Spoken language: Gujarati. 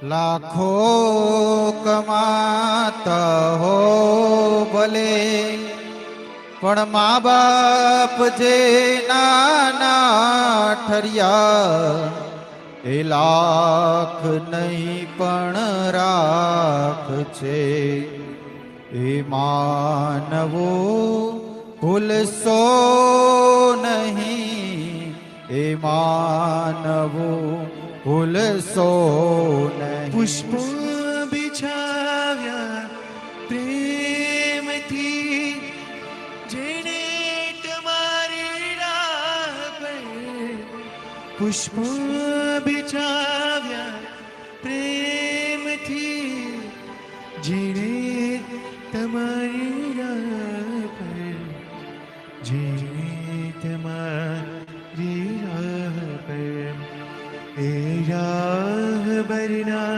લાખો કમાતા હો ભલે, પણ મા બાપ જે નાના ઠર્યા, એ લાખ નહીં પણ રાખ છે. એ માનવો ભૂલશો નહીં, એ માનવો ભૂલશો નહીં. પુષ્પો બિછાવ્યા પ્રેમથી, જેણે તમારી રાહ પર. પુષ્પો બિછાવ્યા પ્રેમથી, જેણે તમારી રાહ પર. જેણે તમારી રાહ પર. એ રાહ બરના